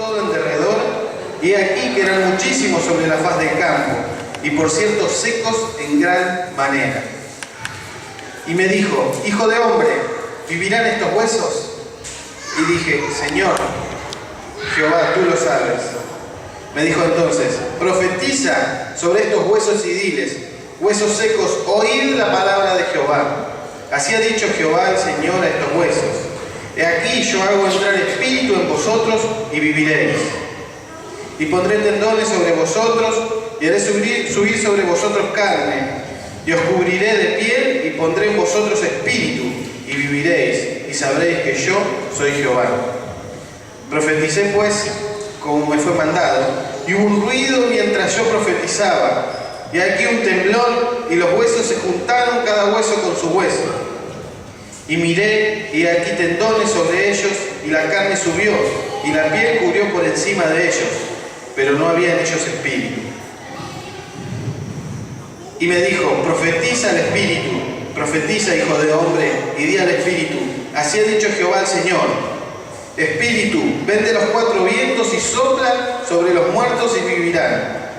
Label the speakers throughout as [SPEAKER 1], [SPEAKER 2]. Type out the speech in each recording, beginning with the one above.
[SPEAKER 1] todo en derredor, y aquí que eran muchísimos sobre la faz del campo, y por cierto secos en gran manera. Y me dijo: Hijo de hombre, ¿vivirán estos huesos? Y dije: Señor, Jehová, tú lo sabes. Me dijo entonces: profetiza sobre estos huesos y diles: huesos secos, oíd la palabra de Jehová. Así ha dicho Jehová el Señor a estos huesos: he aquí yo hago entrar espíritu en vosotros y viviréis. Y pondré tendones sobre vosotros y haré subir sobre vosotros carne, y os cubriré de piel y pondré en vosotros espíritu y viviréis, y sabréis que yo soy Jehová. Profeticé pues como me fue mandado, y hubo un ruido mientras yo profetizaba, y aquí un temblor, y los huesos se juntaron cada hueso con su hueso. Y miré, y aquí tendones sobre ellos, y la carne subió, y la piel cubrió por encima de ellos, pero no había en ellos espíritu. Y me dijo: profetiza al espíritu, profetiza, hijo de hombre, y di al espíritu: así ha dicho Jehová el Señor. Espíritu, ven de los cuatro vientos y sopla sobre los muertos y vivirán.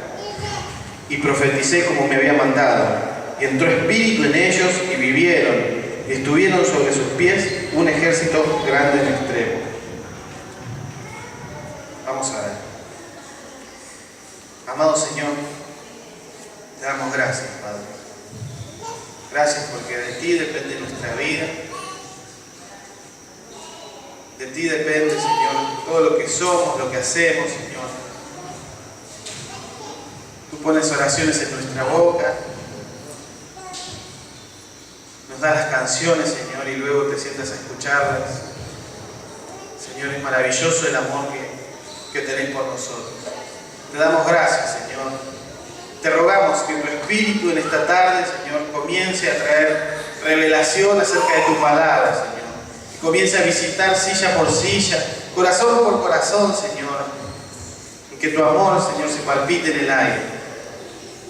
[SPEAKER 1] Y profeticé como me había mandado, y entró espíritu en ellos y vivieron, y estuvieron sobre sus pies un ejército grande en extremo. Vamos a ver. Amado Señor, te damos gracias, Padre. Gracias porque de ti depende nuestra vida. De ti depende, Señor, todo lo que somos, lo que hacemos, Señor. Tú pones oraciones en nuestra boca, nos das las canciones, Señor, y luego te sientas a escucharlas. Señor, es maravilloso el amor que tenés por nosotros. Te damos gracias, Señor. Te rogamos que tu Espíritu en esta tarde, Señor, comience a traer revelación acerca de tu palabra, Señor. Comienza a visitar silla por silla, corazón por corazón, Señor. Y que tu amor, Señor, se palpite en el aire.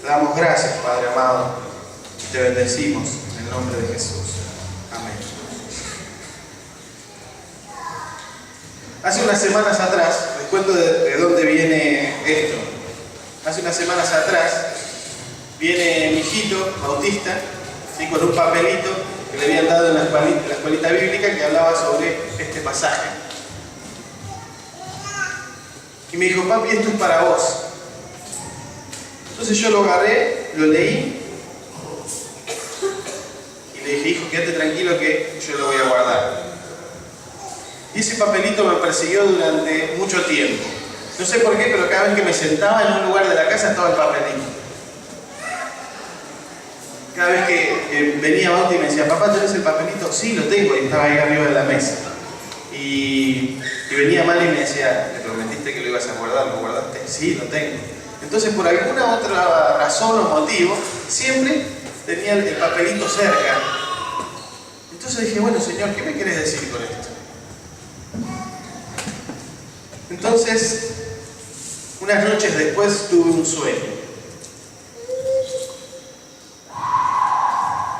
[SPEAKER 1] Te damos gracias, Padre amado. Y te bendecimos en el nombre de Jesús. Amén. Hace unas semanas atrás, les cuento de dónde viene esto. Hace unas semanas atrás, viene mi hijito, autista, ¿sí? Con un papelito que le habían dado en la escuelita bíblica que hablaba sobre este pasaje. Y me dijo: papi, esto es para vos. Entonces yo lo agarré, lo leí y le dije: hijo, quédate tranquilo que yo lo voy a guardar. Y ese papelito me persiguió durante mucho tiempo. No sé por qué, pero cada vez que me sentaba en un lugar de la casa estaba el papelito. Cada vez que venía Bauti y me decía: papá, ¿tenés el papelito? Sí, lo tengo, y estaba ahí arriba de la mesa. Y venía Mali y me decía: ¿le prometiste que lo ibas a guardar? ¿Lo guardaste? Sí, lo tengo. Entonces, por alguna otra razón o motivo, siempre tenía el papelito cerca. Entonces dije: bueno, Señor, ¿qué me querés decir con esto? Entonces, unas noches después tuve un sueño.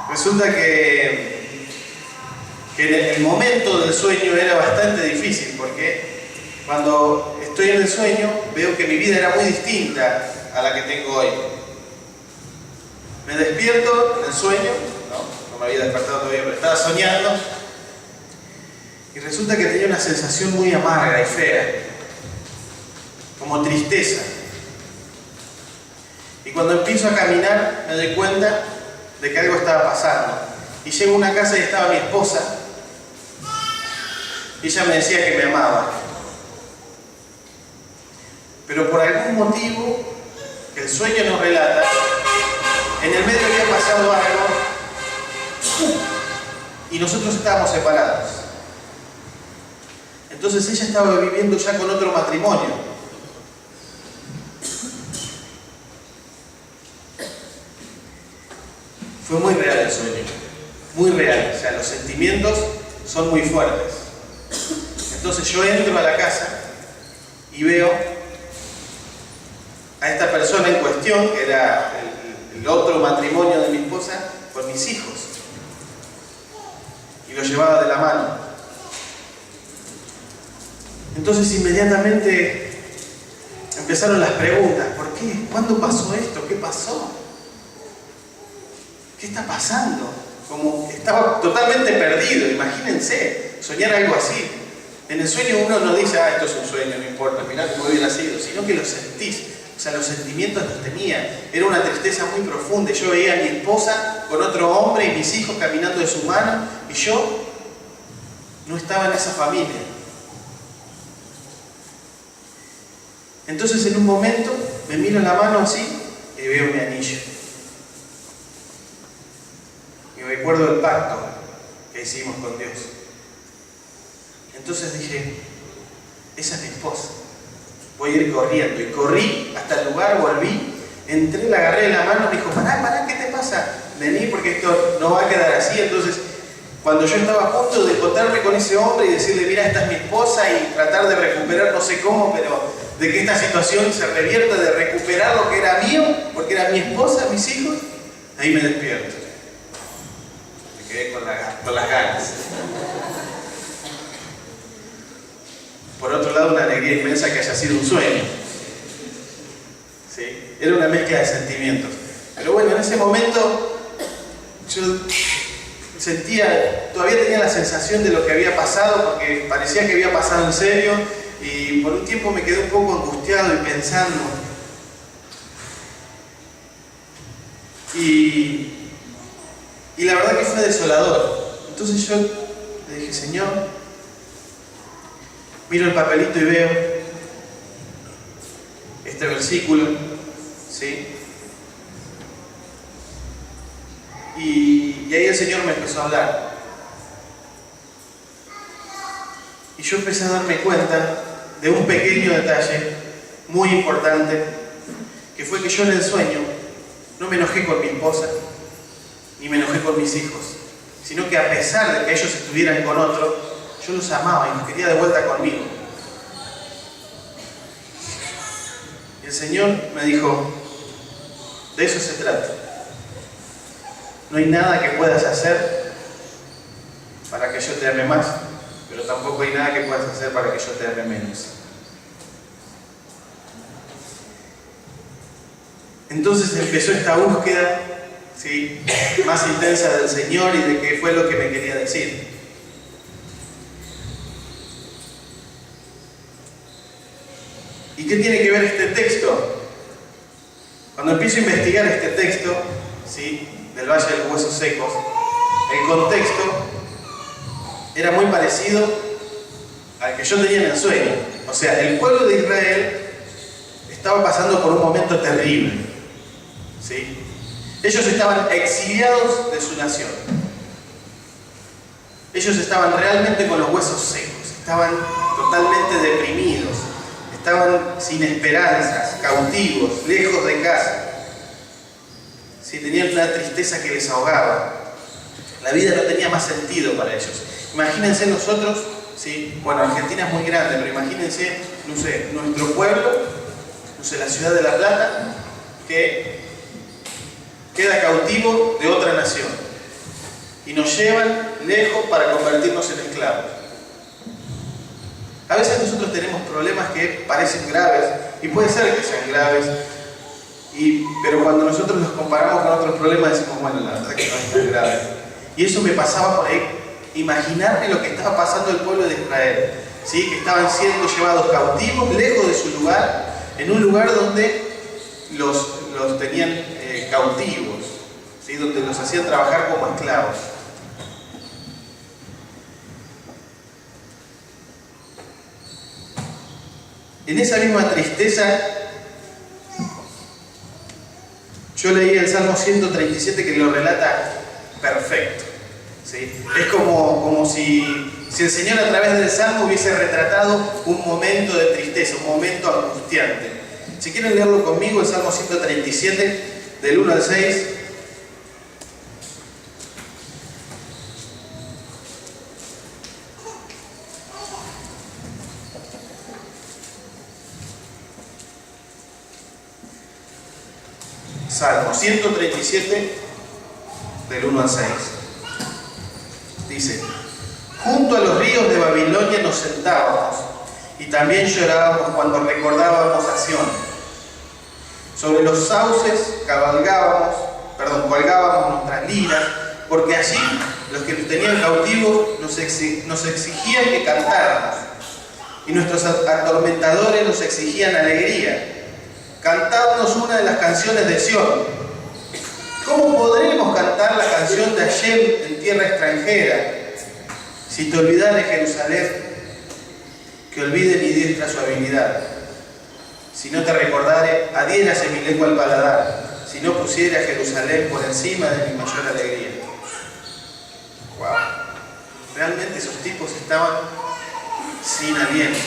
[SPEAKER 1] Resulta que en el momento del sueño era bastante difícil, porque cuando estoy en el sueño veo que mi vida era muy distinta a la que tengo hoy. Me despierto en el sueño, no me había despertado todavía, pero estaba soñando, y resulta que tenía una sensación muy amarga y fea, como tristeza. Y cuando empiezo a caminar me doy cuenta de que algo estaba pasando. Y llego a una casa y estaba mi esposa, y ella me decía que me amaba. Pero por algún motivo que el sueño nos relata, en el medio había pasado algo y nosotros estábamos separados. Entonces ella estaba viviendo ya con otro matrimonio. Fue muy real el sueño, muy real, o sea, los sentimientos son muy fuertes. Entonces yo entro a la casa y veo a esta persona en cuestión, que era el otro matrimonio de mi esposa, con mis hijos, y lo llevaba de la mano. Entonces inmediatamente empezaron las preguntas. ¿Por qué? ¿Cuándo pasó esto? ¿Qué pasó? ¿Qué está pasando? Como estaba totalmente perdido. Imagínense soñar algo así. En el sueño uno no dice, esto es un sueño, no importa, mirá cómo hubiera sido, sino que lo sentís. O sea, los sentimientos los tenía. Era una tristeza muy profunda. Yo veía a mi esposa con otro hombre y mis hijos caminando de su mano, y yo no estaba en esa familia. Entonces en un momento me miro la mano así y veo mi anillo. Y recuerdo el pacto que hicimos con Dios. Entonces dije, esa es mi esposa. Voy a ir corriendo. Y corrí hasta el lugar, volví, entré, la agarré de la mano, me dijo, pará, ¿qué te pasa? Vení porque esto no va a quedar así. Entonces, cuando yo estaba a punto de encontrarme con ese hombre y decirle, mira, esta es mi esposa, y tratar de recuperar, no sé cómo, pero de que esta situación se revierta, de recuperar lo que era mío, porque era mi esposa, mis hijos, ahí me despierto. Me quedé con las ganas. Por otro lado, una alegría inmensa que haya sido un sueño. ¿Sí? Era una mezcla de sentimientos. Pero bueno, en ese momento yo todavía tenía la sensación de lo que había pasado, porque parecía que había pasado en serio, y por un tiempo me quedé un poco angustiado y pensando. Y la verdad que fue desolador. Entonces yo le dije, Señor, miro el papelito y veo este versículo, ¿sí? Y ahí el Señor me empezó a hablar. Y yo empecé a darme cuenta de un pequeño detalle muy importante, que fue que yo en el sueño no me enojé con mi esposa, ni me enojé con mis hijos, sino que a pesar de que ellos estuvieran con otro, yo los amaba y los quería de vuelta conmigo. Y el Señor me dijo, de eso se trata. No hay nada que puedas hacer para que yo te ame más, pero tampoco hay nada que puedas hacer para que yo te ame menos. Entonces empezó esta búsqueda, ¿sí?, más intensa del Señor y de qué fue lo que me quería decir. ¿Y qué tiene que ver este texto? Cuando empiezo a investigar este texto, ¿sí?, del Valle de los Huesos Secos, el contexto era muy parecido al que yo tenía en el sueño. O sea, el pueblo de Israel estaba pasando por un momento terrible, ¿sí? Ellos estaban exiliados de su nación. Ellos estaban realmente con los huesos secos, estaban totalmente deprimidos, estaban sin esperanzas, cautivos, lejos de casa. Sí, tenían una tristeza que les ahogaba. La vida no tenía más sentido para ellos. Imagínense nosotros, ¿sí? Bueno, Argentina es muy grande, pero imagínense, no sé, nuestro pueblo, no sé, la ciudad de La Plata, que queda cautivo de otra nación y nos llevan lejos para convertirnos en esclavos. A veces nosotros tenemos problemas que parecen graves, y puede ser que sean graves, pero cuando nosotros los comparamos con otros problemas decimos, bueno, la verdad que no es tan grave. Y eso me pasaba por ahí, imaginarme lo que estaba pasando el pueblo de Israel, ¿sí?, que estaban siendo llevados cautivos, lejos de su lugar, en un lugar donde los tenían cautivos, ¿sí?, donde los hacían trabajar como esclavos. En esa misma tristeza, yo leí el Salmo 137 que lo relata perfecto, ¿sí? Es como si el Señor a través del Salmo hubiese retratado un momento de tristeza, un momento angustiante. Si quieren leerlo conmigo, el Salmo 137, del 1 al 6. Salmo 137, del 1 al 6. Dice: junto a los ríos de Babilonia nos sentábamos y también llorábamos cuando recordábamos a Sión. Sobre los sauces colgábamos nuestras liras, porque allí los que nos tenían cautivos nos exigían que cantáramos, y nuestros atormentadores nos exigían alegría. Cantadnos una de las canciones de Sión. ¿Cómo podremos cantar la canción de Hashem en tierra extranjera? Si te olvidas de Jerusalén, que olvide mi diestra su habilidad. Si no te recordare, adhiérase mi lengua al paladar. Si no pusiere a Jerusalén por encima de mi mayor alegría. Wow. Realmente esos tipos estaban sin aliento.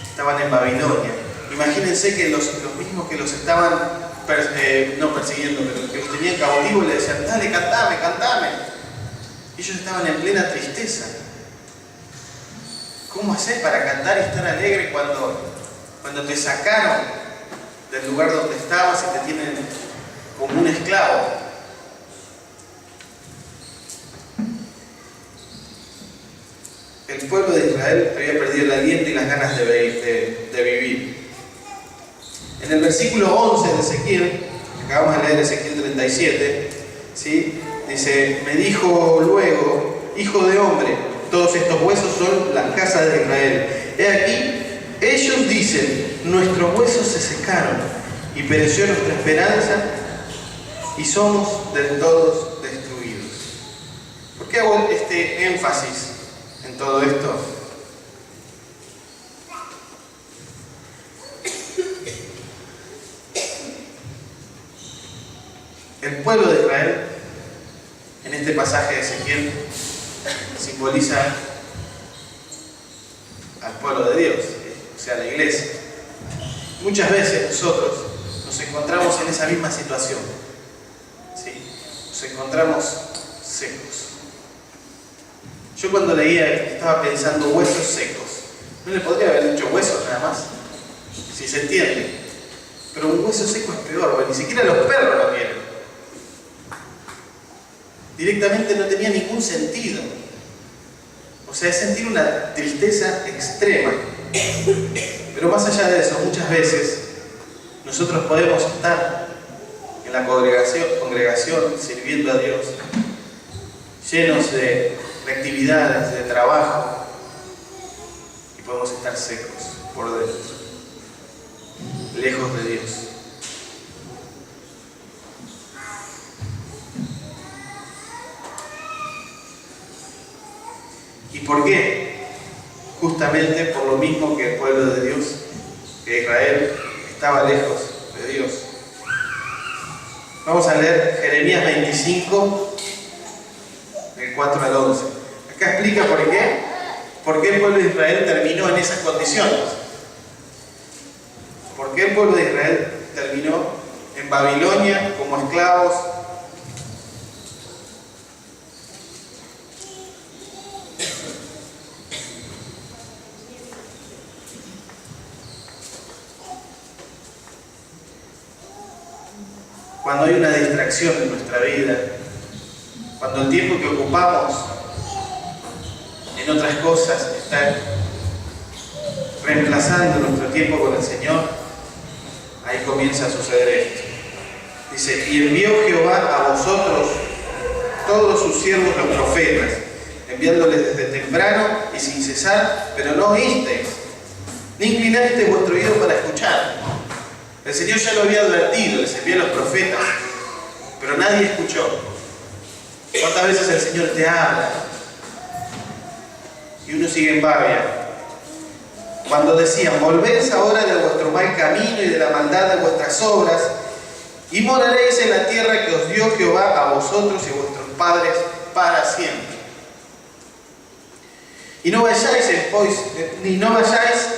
[SPEAKER 1] Estaban en Babilonia. Imagínense que los mismos que los estaban no persiguiendo, pero que los tenían cautivos le decían, dale, cantame. Ellos estaban en plena tristeza. ¿Cómo haces para cantar y estar alegre cuando te sacaron del lugar donde estabas y te tienen como un esclavo? El pueblo de Israel había perdido el aliento y las ganas de vivir. En el versículo 11 de Ezequiel, acabamos de leer Ezequiel 37, ¿sí? Dice, me dijo luego, hijo de hombre, todos estos huesos son la casa de Israel. He aquí, ellos dicen, nuestros huesos se secaron y pereció nuestra esperanza y somos del todo destruidos. ¿Por qué hago este énfasis en todo esto? El pueblo de Israel, en este pasaje de Ezequiel, simboliza al pueblo de Dios, o sea, la iglesia. Muchas veces nosotros nos encontramos en esa misma situación, ¿sí? Nos encontramos secos. Yo cuando leía estaba pensando huesos secos. No le podría haber dicho huesos nada más, si se entiende. Pero un hueso seco es peor, porque ni siquiera los perros lo quieren. Directamente no tenía ningún sentido. O sea, es sentir una tristeza extrema. Pero más allá de eso, muchas veces nosotros podemos estar en la congregación sirviendo a Dios, llenos de actividades, de trabajo, y podemos estar secos por dentro, lejos de Dios. ¿Y por qué? Justamente por lo mismo que el pueblo de Dios, que Israel estaba lejos de Dios. Vamos a leer Jeremías 25, del 4 al 11. Acá explica por qué el pueblo de Israel terminó en esas condiciones. ¿Por qué el pueblo de Israel terminó en Babilonia como esclavos? Cuando hay una distracción en nuestra vida, cuando el tiempo que ocupamos en otras cosas está reemplazando nuestro tiempo con el Señor, ahí comienza a suceder esto. Dice, y envió Jehová a vosotros todos sus siervos los profetas, enviándoles desde temprano y sin cesar, pero no oísteis, ni inclinasteis vuestro oído para escuchar. El Señor ya lo había advertido, les envió a los profetas, pero nadie escuchó. ¿Cuántas veces el Señor te habla y uno sigue en babia? Cuando decían, volvéis ahora de vuestro mal camino y de la maldad de vuestras obras, y moraréis en la tierra que os dio Jehová a vosotros y a vuestros padres para siempre. Y no vayáis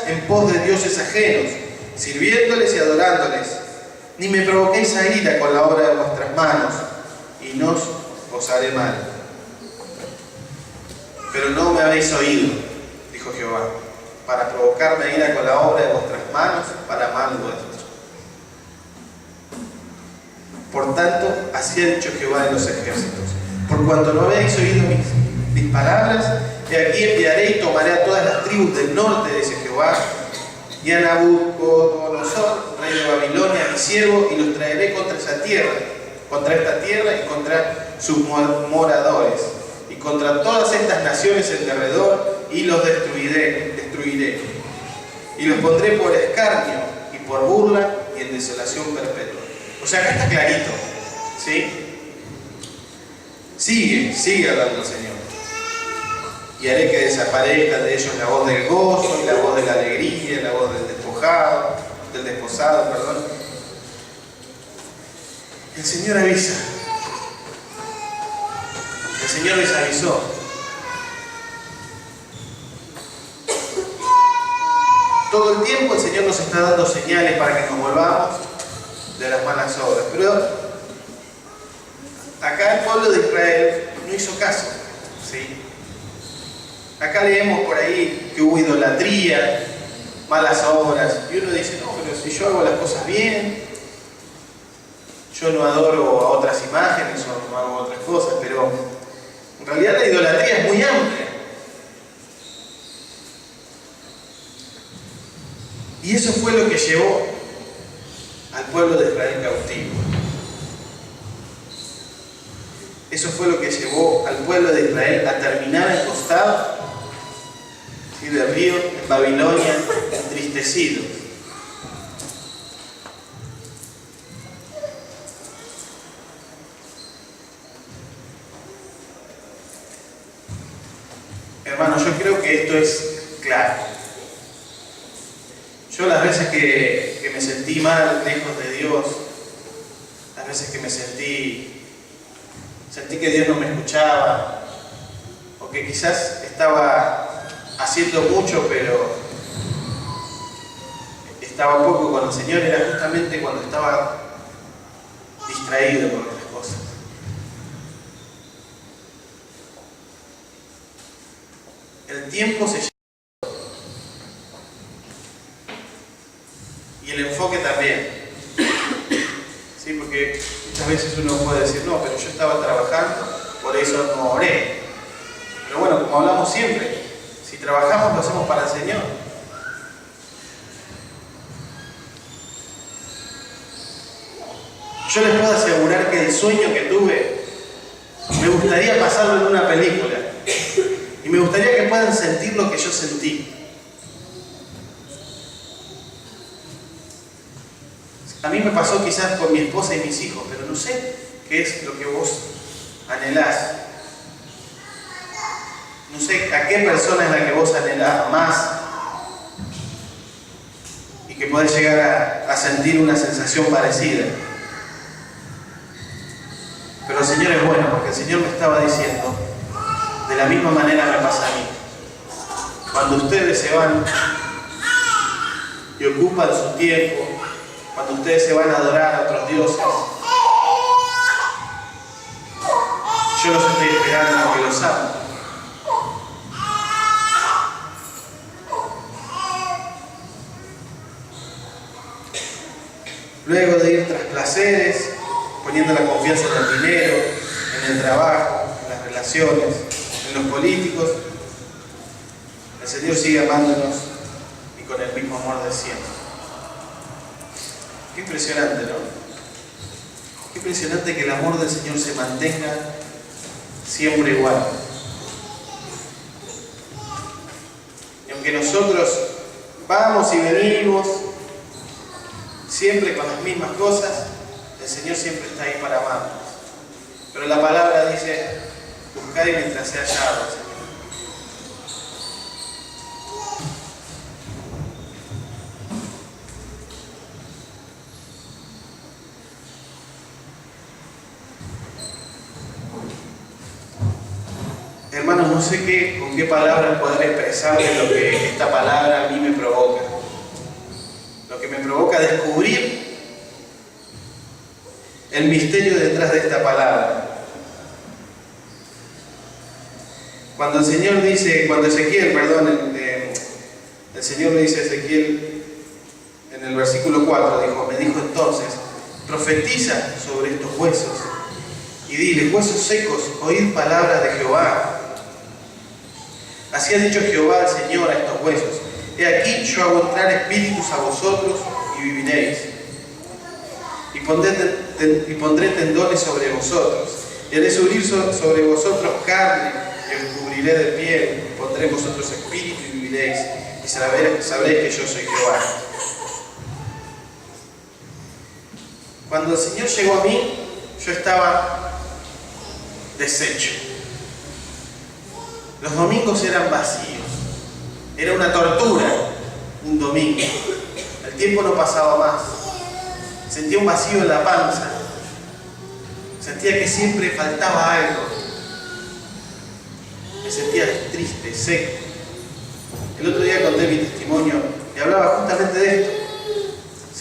[SPEAKER 1] en pos de dioses ajenos, sirviéndoles y adorándoles, ni me provoquéis a ira con la obra de vuestras manos, y no os haré mal. Pero no me habéis oído, dijo Jehová, para provocarme a ira con la obra de vuestras manos, para mal vuestro. Por tanto, así ha dicho Jehová de los ejércitos, por cuanto no habéis oído mis palabras, he aquí enviaré y tomaré a todas las tribus del norte, dice Jehová, y a Nabucodonosor, rey de Babilonia, mi siervo, y los traeré contra esta tierra y contra sus moradores, y contra todas estas naciones en derredor, y los destruiré, y los pondré por escarnio, y por burla, y en desolación perpetua. O sea, acá está clarito, ¿sí? Sigue hablando el Señor. Y haré que desaparezca de ellos la voz del gozo, y la voz de la alegría, y la voz del desposado, perdón. El Señor avisa. El Señor les avisó. Todo el tiempo el Señor nos está dando señales para que nos volvamos de las malas obras. Pero acá el pueblo de Israel no hizo caso, ¿sí? Acá leemos por ahí que hubo idolatría, malas obras, y uno dice, no, pero si yo hago las cosas bien, yo no adoro a otras imágenes o no hago otras cosas, pero en realidad la idolatría es muy amplia. Y eso fue lo que llevó al pueblo de Israel cautivo. Eso fue lo que llevó al pueblo de Israel a terminar al costado del río, en Babilonia, entristecido. Hermanos, yo creo que esto es claro. Yo las veces que me sentí mal, lejos de Dios, las veces que me sentí que Dios no me escuchaba, o que quizás estaba haciendo mucho, pero estaba poco con el Señor, era justamente cuando estaba distraído por otras cosas. El tiempo se lleva. Y el enfoque también. ¿Sí? Porque muchas veces uno puede decir, no, pero yo estaba trabajando, por eso no oré. Pero bueno, como hablamos siempre, si trabajamos lo hacemos para el Señor. Yo les puedo asegurar que el sueño que tuve, me gustaría pasarlo en una película. Y me gustaría que puedan sentir lo que yo sentí. A mí me pasó quizás con mi esposa y mis hijos, pero no sé qué es lo que vos anhelás. No sé a qué persona es la que vos anhelás más y que podés llegar a sentir una sensación parecida. Pero el Señor es bueno, porque el Señor me estaba diciendo, de la misma manera me pasa a mí. Cuando ustedes se van y ocupan su tiempo, cuando ustedes se van a adorar a otros dioses, yo los estoy esperando porque los amo. Luego de ir tras placeres, poniendo la confianza en el dinero, en el trabajo, en las relaciones, en los políticos, el Señor sigue amándonos y con el mismo amor de siempre. Qué impresionante, ¿no? Qué impresionante que el amor del Señor se mantenga siempre igual. Y aunque nosotros vamos y venimos, siempre con las mismas cosas, el Señor siempre está ahí para amarnos. Pero la palabra dice, buscad y mientras sea hallado, Señor. Hermanos, no sé con qué palabras poder expresarles lo que esta palabra a mí me provoca. Lo que me provoca descubrir el misterio detrás de esta palabra. Cuando el Señor el Señor le dice a Ezequiel en el versículo 4, me dijo entonces, profetiza sobre estos huesos y dile, huesos secos, oíd palabras de Jehová. Así ha dicho Jehová el Señor a estos huesos: he aquí, yo hago entrar espíritus a vosotros y viviréis. Y pondré tendones sobre vosotros, y haré subir sobre vosotros carne, y os cubriré de piel, y pondré en vosotros espíritu y viviréis, y sabréis que yo soy Jehová. Cuando el Señor llegó a mí, yo estaba deshecho. Los domingos eran vacíos. Era una tortura un domingo. El tiempo no pasaba más. Sentía un vacío en la panza. Sentía que siempre faltaba algo. Me sentía triste, seco. El otro día conté mi testimonio y hablaba justamente de esto.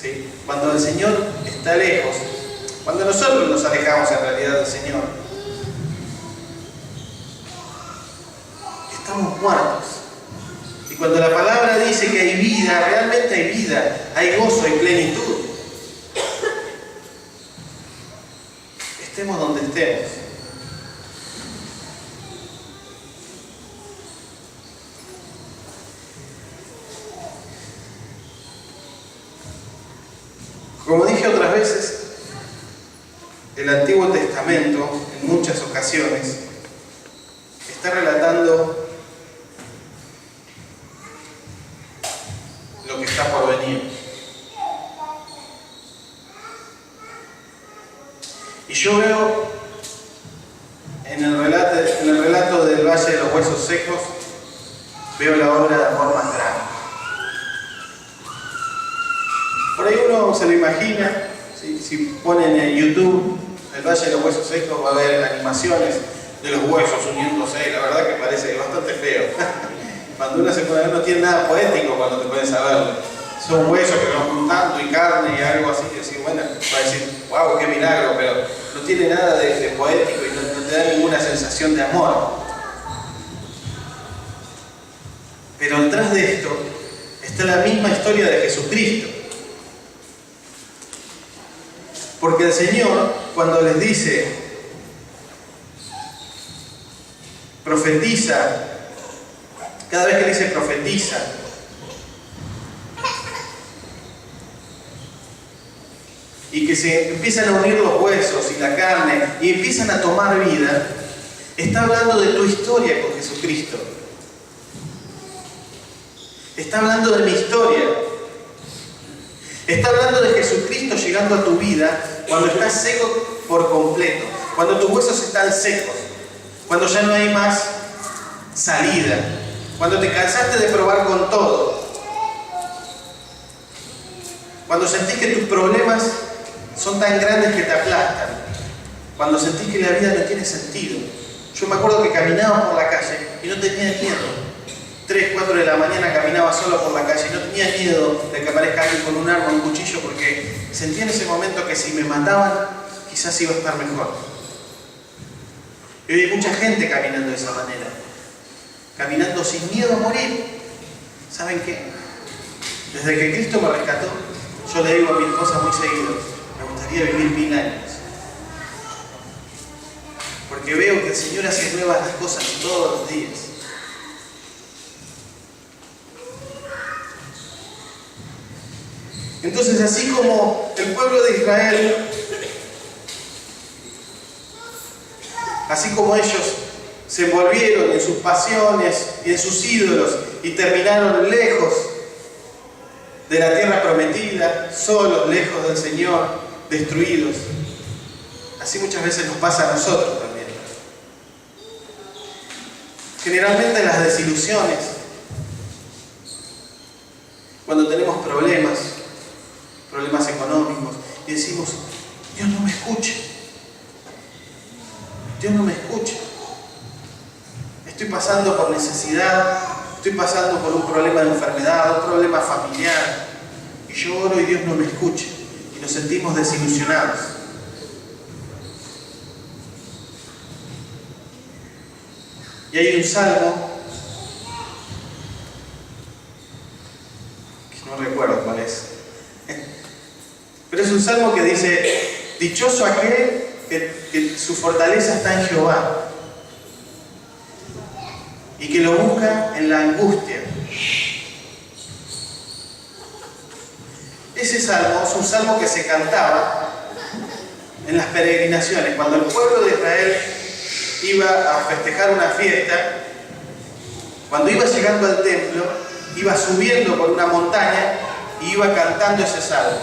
[SPEAKER 1] ¿Sí? Cuando el Señor está lejos, cuando nosotros nos alejamos en realidad del Señor, estamos muertos. Y cuando la palabra dice que hay vida, realmente hay vida, hay gozo, hay plenitud. Estemos donde estemos. Como dije otras veces, el Antiguo Testamento, en muchas ocasiones, está relatando lo que está por venir. Y yo veo en el relato del Valle de los Huesos Secos, veo la obra de amor más grande. Por ahí uno se lo imagina, si ponen en YouTube el Valle de los Huesos Secos, va a haber animaciones de los huesos uniéndose, la verdad que parece bastante feo. Cuando uno se pone a ver, no tiene nada poético cuando te pones a verlo. Son huesos que van juntando y carne y algo así, que decir, bueno, va a decir, wow, qué milagro, pero no tiene nada de poético y no te da ninguna sensación de amor. Pero detrás de esto está la misma historia de Jesucristo. Porque el Señor, cuando les dice, profetiza, cada vez que dice profetiza, y que se empiezan a unir los huesos y la carne y empiezan a tomar vida, está hablando de tu historia con Jesucristo. Está hablando de mi historia. Está hablando de Jesucristo llegando a tu vida cuando estás seco por completo, cuando tus huesos están secos, cuando ya no hay más salida, cuando te cansaste de probar con todo, cuando sentís que tus problemas son tan grandes que te aplastan, cuando sentís que la vida no tiene sentido. Yo me acuerdo que caminaba por la calle y no tenía miedo. 3, 4 de la mañana caminaba solo por la calle y no tenía miedo de que aparezca alguien con un arma o un cuchillo, porque sentía en ese momento que si me mataban, quizás iba a estar mejor. Y hoy hay mucha gente caminando de esa manera, caminando sin miedo a morir. ¿Saben qué? Desde que Cristo me rescató, yo le digo a mi esposa muy seguido, me gustaría vivir 1000 años. Porque veo que el Señor hace nuevas las cosas todos los días. Entonces, así como el pueblo de Israel, así como ellos se envolvieron en sus pasiones y en sus ídolos y terminaron lejos de la tierra prometida, solos, lejos del Señor, destruidos, así muchas veces nos pasa a nosotros también. Generalmente las desilusiones, cuando tenemos problemas económicos, y decimos, Dios no me escucha. Dios no me escucha. Estoy pasando por necesidad, estoy pasando por un problema de enfermedad, un problema familiar, y yo oro y Dios no me escucha, y nos sentimos desilusionados. Y hay un salmo, que no recuerdo cuál es, pero es un salmo que dice, dichoso aquel que su fortaleza está en Jehová. y que lo busca en la angustia. Ese salmo es un salmo que se cantaba en las peregrinaciones, cuando el pueblo de Israel iba a festejar una fiesta. Cuando iba llegando al templo, iba subiendo por una montaña y iba cantando ese salmo.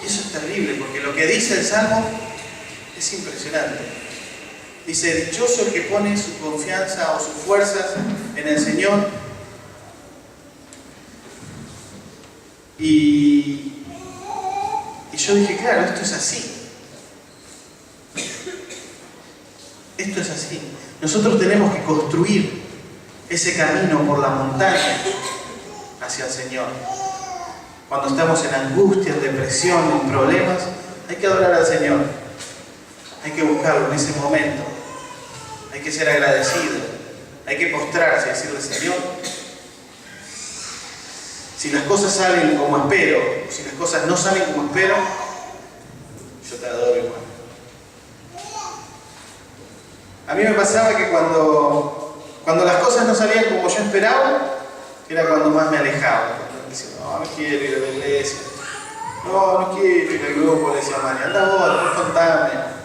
[SPEAKER 1] Y eso es terrible, porque lo que dice el salmo es impresionante. Dice: dichoso el que pone su confianza o sus fuerzas en el Señor. Y yo dije, claro, esto es así. Esto es así. Nosotros tenemos que construir ese camino por la montaña hacia el Señor. Cuando estamos en angustia, en depresión, en problemas, hay que adorar al Señor. Hay que buscarlo en ese momento. Hay que ser agradecido. Hay que postrarse y decirle: Señor, si las cosas salen como espero, o si las cosas no salen como espero, yo te adoro igual. A mí me pasaba que cuando las cosas no salían como yo esperaba, era cuando más me alejaba. Decía: no quiero ir a la iglesia, no quiero ir al grupo. Le decía a María: anda vos, después contame.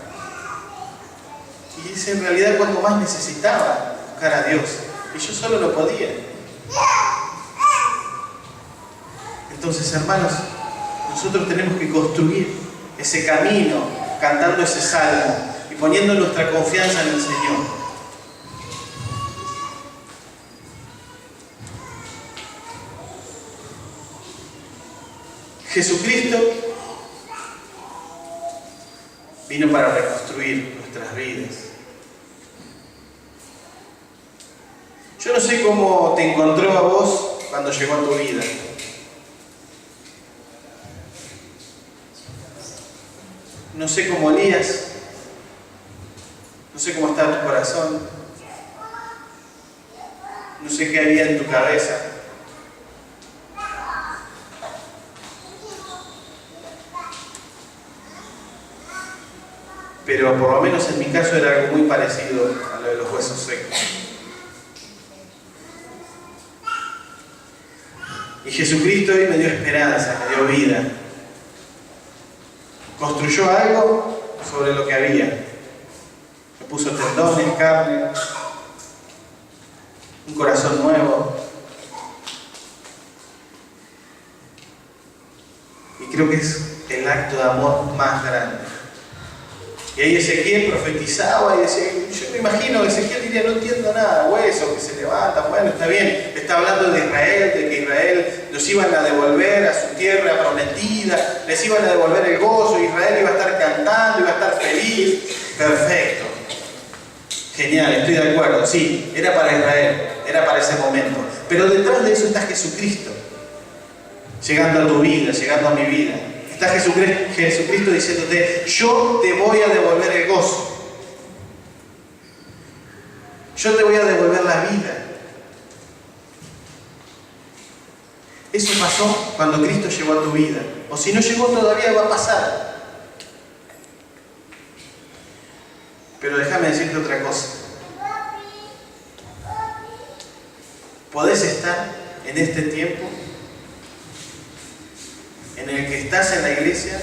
[SPEAKER 1] Y es en realidad cuando más necesitaba buscar a Dios, y yo solo no podía. Entonces, hermanos, nosotros tenemos que construir ese camino cantando ese salmo y poniendo nuestra confianza en el Señor. Jesucristo vino para reconstruir nuestras vidas. Yo no sé cómo te encontró a vos cuando llegó a tu vida. No sé cómo olías, no sé cómo estaba tu corazón, no sé qué había en tu cabeza. Pero por lo menos en mi caso era algo muy parecido a lo de los huesos secos. Y Jesucristo hoy me dio esperanza, me dio vida. Construyó algo sobre lo que había. Me puso tendones, carne, un corazón nuevo. Y creo que es el acto de amor más grande. Y ahí Ezequiel profetizaba y decía, yo me imagino que Ezequiel diría: no entiendo nada, huesos que se levantan. Bueno, está bien, está hablando de Israel, de que Israel los iban a devolver a su tierra prometida, les iban a devolver el gozo, Israel iba a estar cantando, iba a estar feliz. Perfecto, genial, estoy de acuerdo, sí, era para Israel, era para ese momento. Pero detrás de eso está Jesucristo, llegando a tu vida, llegando a mi vida. Está Jesucristo diciéndote: yo te voy a devolver el gozo. Yo te voy a devolver la vida. Eso pasó cuando Cristo llegó a tu vida. O si no llegó, todavía va a pasar. Pero déjame decirte otra cosa. Podés estar en este tiempo en el que estás en la iglesia,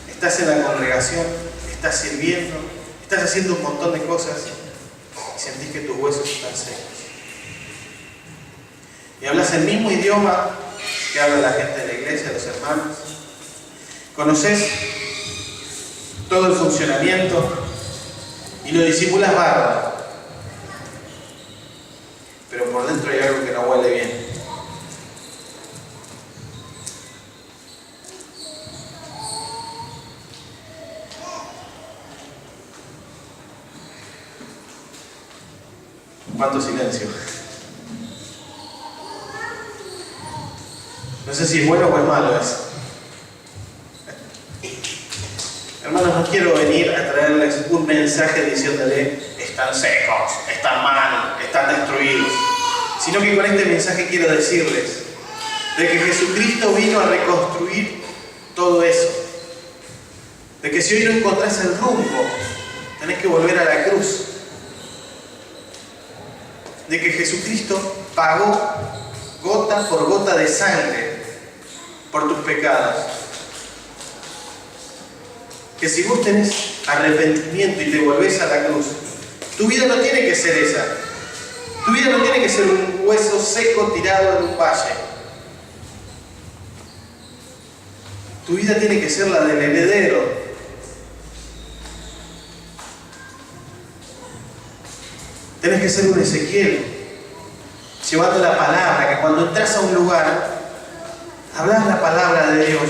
[SPEAKER 1] estás en la congregación, estás sirviendo, estás haciendo un montón de cosas y sentís que tus huesos están secos. Y hablas el mismo idioma que habla la gente de la iglesia, los hermanos. Conoces todo el funcionamiento y lo disimulas bárbaro. Pero por dentro hay algo que no huele bien. ¿Cuánto silencio? No sé si es bueno o es malo eso. Hermanos, no quiero venir a traerles un mensaje diciéndole: están secos, están mal, están destruidos. Sino que con este mensaje quiero decirles de que Jesucristo vino a reconstruir todo eso. De que si hoy no encontrás el rumbo, tenés que volver a la cruz. de que Jesucristo pagó gota por gota de sangre por tus pecados. Que si vos tenés arrepentimiento y te volvés a la cruz, tu vida no tiene que ser esa. Tu vida no tiene que ser un hueso seco tirado en un valle. Tu vida tiene que ser la del heredero. Tenés que ser un Ezequiel, llevando la palabra, que cuando entras a un lugar, hablas la palabra de Dios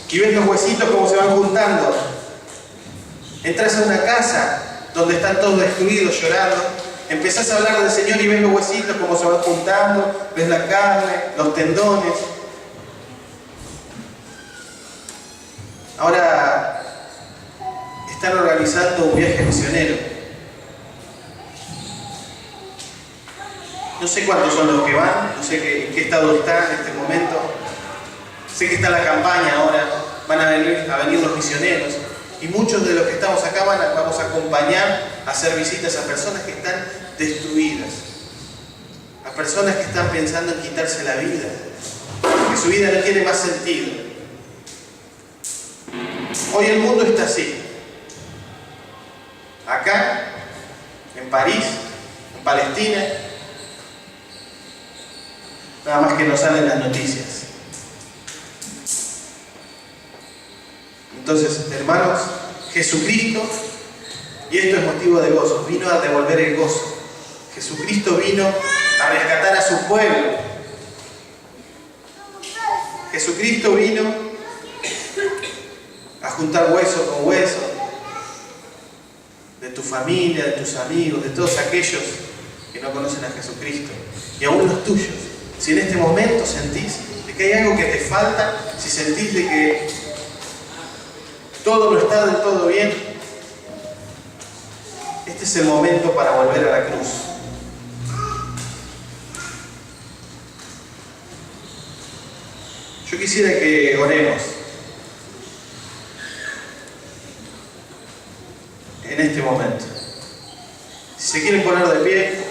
[SPEAKER 1] y ves los huesitos como se van juntando. Entras a una casa donde están todos destruidos, llorando, empezás a hablar del Señor y ves los huesitos como se van juntando, ves la carne, los tendones. Ahora están organizando un viaje misionero. No sé cuántos son los que van, no sé en qué estado están en este momento. Sé que está la campaña ahora, van a venir los misioneros. Y muchos de los que estamos acá vamos a acompañar a hacer visitas a personas que están destruidas. A personas que están pensando en quitarse la vida. Que su vida no tiene más sentido. Hoy el mundo está así. Acá, en París, en Palestina, nada más que nos salen las noticias. Entonces, hermanos, Jesucristo, y esto es motivo de gozo, vino a devolver el gozo. Jesucristo vino a rescatar a su pueblo. Jesucristo vino a juntar hueso con hueso de tu familia, de tus amigos, de todos aquellos que no conocen a Jesucristo, y aún los tuyos. Si en este momento sentís de que hay algo que te falta, si sentís de que todo no está del todo bien, este es el momento para volver a la cruz. Yo quisiera que oremos en este momento. Si se quieren poner de pie.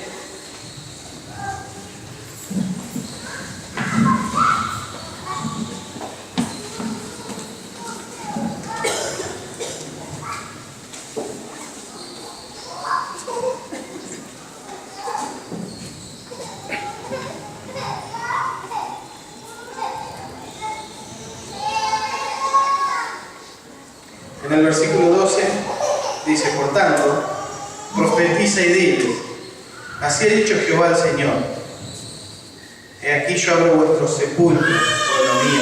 [SPEAKER 1] En el versículo 12 dice: por tanto, profetiza y dile: así ha dicho Jehová el Señor, he aquí yo abro vuestros sepulcros, pueblo mío,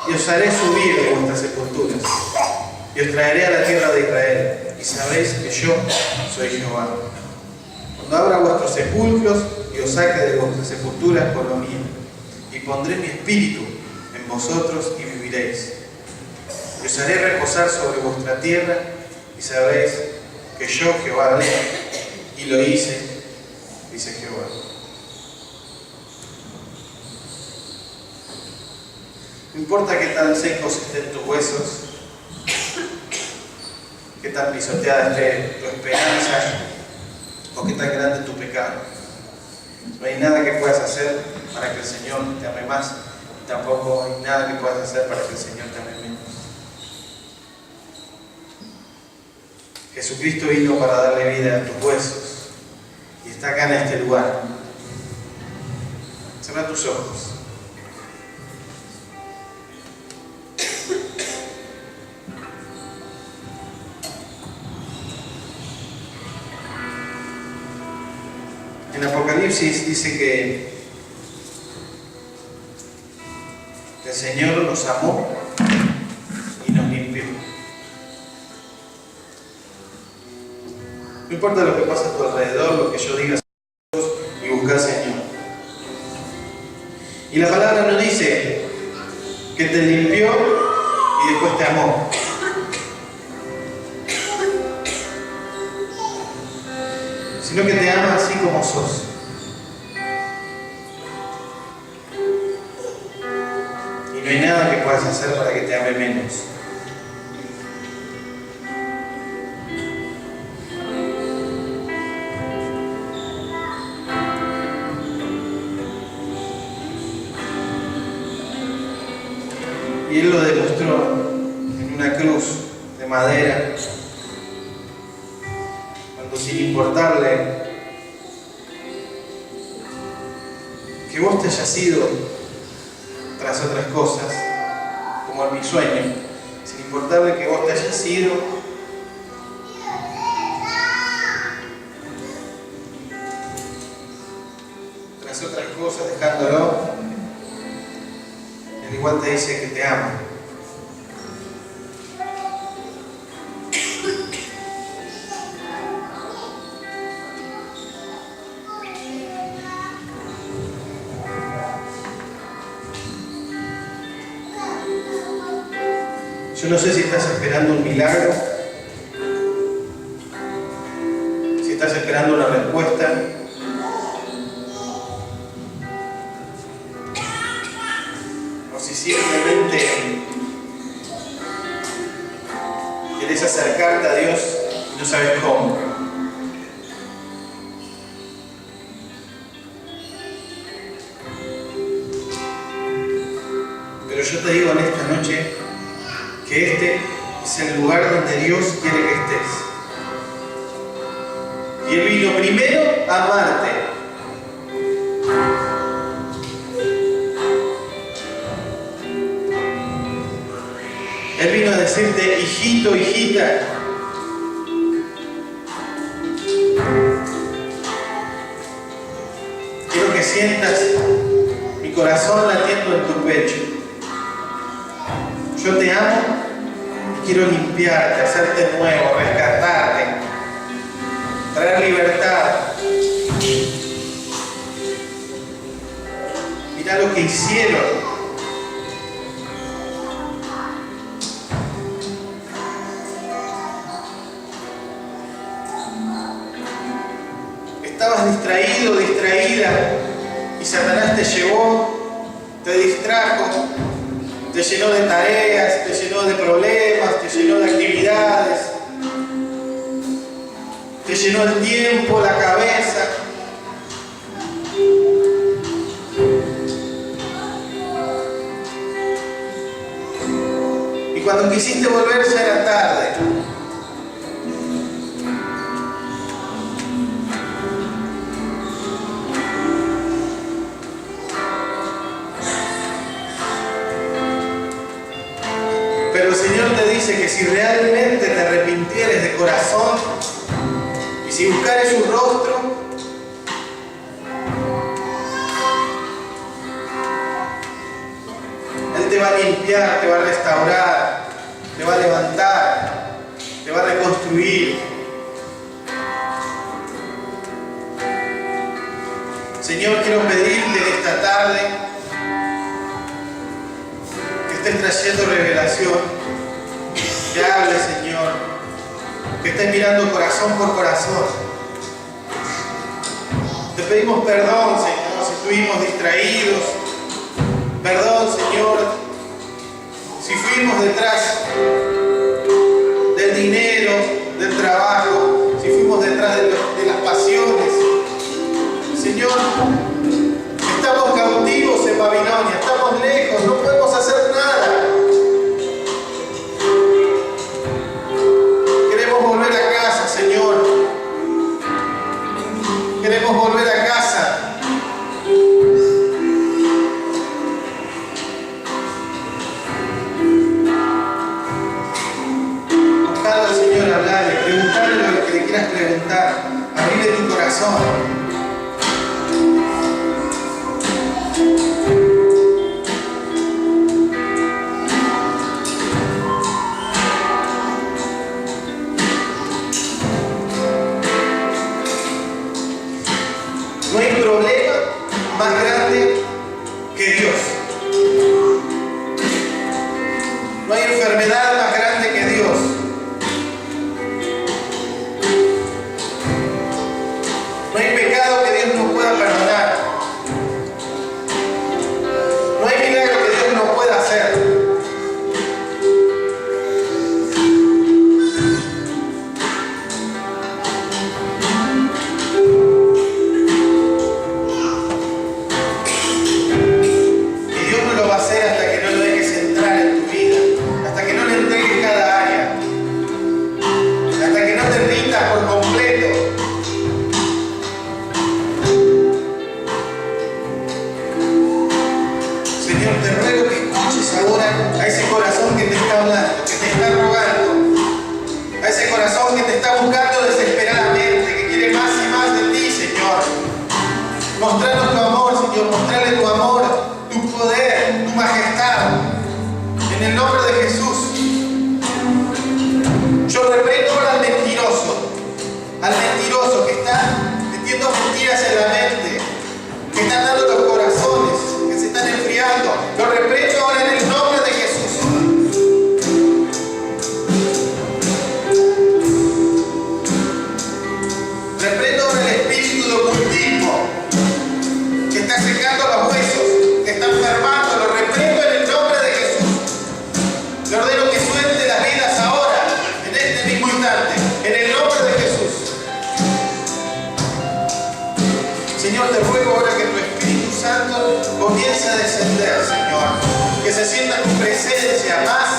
[SPEAKER 1] y os haré subir de vuestras sepulturas, y os traeré a la tierra de Israel, y sabréis que yo soy Jehová. Cuando abra vuestros sepulcros y os saque de vuestras sepulturas, pueblo mío, y pondré mi espíritu en vosotros y viviréis. Y os haré reposar sobre vuestra tierra, y sabréis que yo, Jehová, hablé, y lo hice, dice Jehová. No importa qué tan secos estén tus huesos, qué tan pisoteada esté tu esperanza, o qué tan grande tu pecado. No hay nada que puedas hacer para que el Señor te ame más, y tampoco hay nada que puedas hacer para que el Señor te ame menos. Jesucristo vino para darle vida a tus huesos y está acá en este lugar. Cierra tus ojos. En Apocalipsis dice que el Señor nos amó y nos limpió. No importa lo que pasa a tu alrededor, lo que yo diga y busca al Señor. Y la palabra no dice que te limpió y después te amó. Sino que te ama así como sos. Y no hay nada que puedas hacer para que te ame menos. Y Él lo demostró en una cruz de madera, cuando sin importarle que vos te hayas ido tras otras cosas, como en mi sueño, sin importarle que vos te hayas ido, tras otras cosas, dejándolo, Él igual te dice que te ama. Yo no sé si estás esperando un milagro, si estás esperando una respuesta, o si simplemente querés acercarte a Dios y no sabes cómo. Pero yo te digo en esta noche que este es el lugar donde Dios quiere que estés. Y Él vino primero a amarte. Él vino a decirte, hijito, hijita, quiero que sientas mi corazón latiendo en tu pecho. Yo te amo y quiero limpiarte, hacerte nuevo, rescatarte, traer libertad. Mirá lo que hicieron. Estabas distraído, distraída, y Satanás te llevó, te distrajo, te llenó de tareas, te llenó de problemas, te llenó de actividades, te llenó el tiempo, la cabeza. Y cuando quisiste volver ya era tarde. Pero el Señor te dice que si realmente te arrepintieres de corazón y si buscares su rostro, Él te va a limpiar, te va a restaurar, te va a levantar, te va a reconstruir. Señor, quiero pedirte en esta tarde estés trayendo revelación, que hable, Señor, que estés mirando corazón por corazón. Te pedimos perdón, Señor, si estuvimos distraídos. Perdón, Señor, si fuimos detrás del dinero, del trabajo, si fuimos detrás de las pasiones. Señor, estamos cautivos en Babilonia, estamos lejos, no podemos hacer nada. Queremos volver a casa, Señor. Queremos volver a casa. Buscando al Señor, hablarle, preguntarle lo que le quieras preguntar, abrirle tu corazón. No hay problema más grande que Dios. No hay enfermedad más grande que Dios. No hay pecado que Dios no pueda perdonar. No hay milagro que Dios no pueda hacer. Y Dios no lo va a hacer hasta que no lo dejes entrar en tu Mostrarnos tu amor, Señor, mostrarle tu amor, tu poder, tu majestad. En el nombre de Jesús. Yo reprendo ahora al mentiroso que está metiendo mentiras en la mente, que está dando los corazones, que se están enfriando. Lo reprendo ahora en el nombre de Jesús. Reprendo ahora el espíritu de ocultismo que está secando los huesos, que está enfermando. Lo reprendo en el nombre de Jesús. Le ordeno que suelte las vidas ahora, en este mismo instante, en el nombre de Jesús. Señor, te ruego ahora que tu Espíritu Santo comience a descender, Señor. Que se sienta tu presencia más